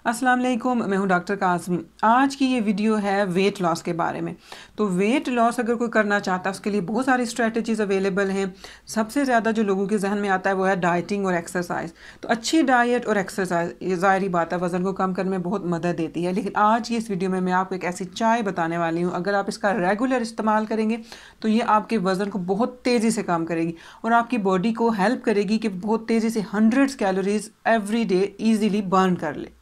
अस्सलाम वालेकुम, मैं हूं डॉक्टर काज़मी। आज की ये वीडियो है वेट लॉस के बारे में। तो वेट लॉस अगर कोई करना चाहता है उसके लिए बहुत सारी स्ट्रेटजीज़ अवेलेबल हैं। सबसे ज़्यादा जो लोगों के जहन में आता है वो है डाइटिंग और एक्सरसाइज। तो अच्छी डाइट और एक्सरसाइज ये ज़ाहिर बात है वज़न को कम करने में बहुत मदद देती है। लेकिन आज की इस वीडियो में मैं आपको एक ऐसी चाय बताने वाली हूँ, अगर आप इसका रेगुलर इस्तेमाल करेंगे तो ये आपके वज़न को बहुत तेज़ी से कम करेगी और आपकी बॉडी को हेल्प करेगी कि बहुत तेज़ी से 100 calories every day easily burn कर ले।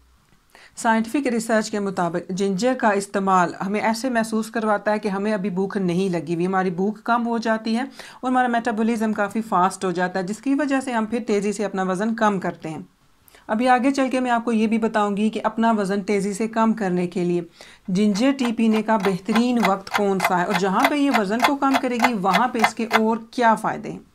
साइंटिफिक रिसर्च के मुताबिक जिंजर का इस्तेमाल हमें ऐसे महसूस करवाता है कि हमें अभी भूख नहीं लगी हुई, हमारी भूख कम हो जाती है और हमारा मेटाबॉलिज्म काफ़ी फास्ट हो जाता है, जिसकी वजह से हम फिर तेज़ी से अपना वज़न कम करते हैं। अभी आगे चल के मैं आपको ये भी बताऊंगी कि अपना वज़न तेज़ी से कम करने के लिए जिंजर टी पीने का बेहतरीन वक्त कौन सा है और जहाँ पे ये वज़न को कम करेगी वहाँ पे इसके और क्या फ़ायदे हैं।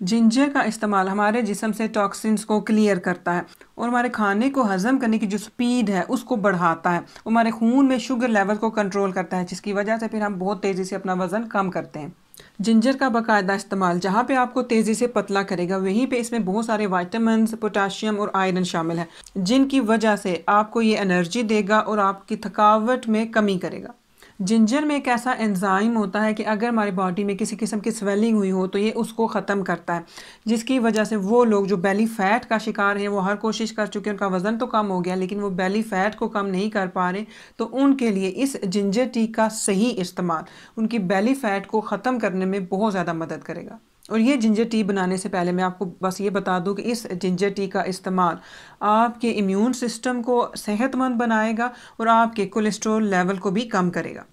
जिंजर का इस्तेमाल हमारे जिस्म से टॉक्सिन्स को क्लियर करता है और हमारे खाने को हज़म करने की जो स्पीड है उसको बढ़ाता है। हमारे खून में शुगर लेवल को कंट्रोल करता है, जिसकी वजह से फिर हम बहुत तेज़ी से अपना वज़न कम करते हैं। जिंजर का बाकायदा इस्तेमाल जहाँ पे आपको तेज़ी से पतला करेगा वहीं पे इसमें बहुत सारे विटामिन, पोटाशियम और आयरन शामिल है, जिनकी वजह से आपको ये एनर्जी देगा और आपकी थकावट में कमी करेगा। जिंजर में एक ऐसा एंजाइम होता है कि अगर हमारी बॉडी में किसी किस्म की स्वेलिंग हुई हो तो ये उसको ख़त्म करता है, जिसकी वजह से वो लोग जो बेली फ़ैट का शिकार हैं वो हर कोशिश कर चुके हैं, उनका वज़न तो कम हो गया लेकिन वो बेली फ़ैट को कम नहीं कर पा रहे, तो उनके लिए इस जिंजर टी का सही इस्तेमाल उनकी बेली फ़ैट को ख़त्म करने में बहुत ज़्यादा मदद करेगा। और ये जिंजर टी बनाने से पहले मैं आपको बस ये बता दूं कि इस जिंजर टी का इस्तेमाल आपके इम्यून सिस्टम को सेहतमंद बनाएगा और आपके कोलेस्ट्रॉल लेवल को भी कम करेगा।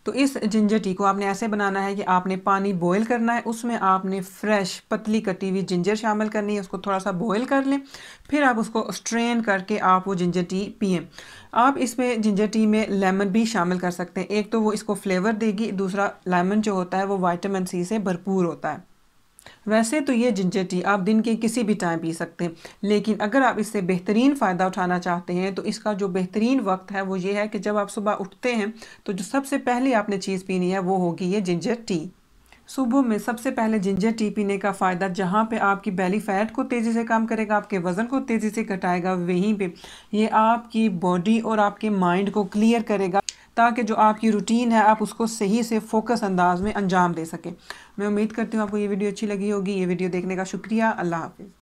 तो इस जिंजर टी को आपने ऐसे बनाना है कि आपने पानी बॉईल करना है, उसमें आपने फ्रेश पतली कटी हुई जिंजर शामिल करनी है, उसको थोड़ा सा बॉईल कर लें, फिर आप उसको स्ट्रेन करके आप वो जिंजर टी पिएं। आप इसमें जिंजर टी में लेमन भी शामिल कर सकते हैं, एक तो वो इसको फ्लेवर देगी, दूसरा लेमन जो होता है वो विटामिन सी से भरपूर होता है। वैसे तो ये जिंजर टी आप दिन के किसी भी टाइम पी सकते हैं, लेकिन अगर आप इससे बेहतरीन फ़ायदा उठाना चाहते हैं तो इसका जो बेहतरीन वक्त है वो ये है कि जब आप सुबह उठते हैं तो जो सबसे पहले आपने चीज़ पीनी है वो होगी ये जिंजर टी। सुबह में सबसे पहले जिंजर टी पीने का फ़ायदा जहाँ पे आपकी बेली फ़ैट को तेज़ी से कम करेगा, आपके वज़न को तेज़ी से घटाएगा, वहीं पे ये आपकी बॉडी और आपके माइंड को क्लियर करेगा ताकि जो आपकी रूटीन है आप उसको सही से फोकस अंदाज में अंजाम दे सकें। मैं उम्मीद करती हूँ आपको ये वीडियो अच्छी लगी होगी। ये वीडियो देखने का शुक्रिया। अल्लाह हाफ़िज़।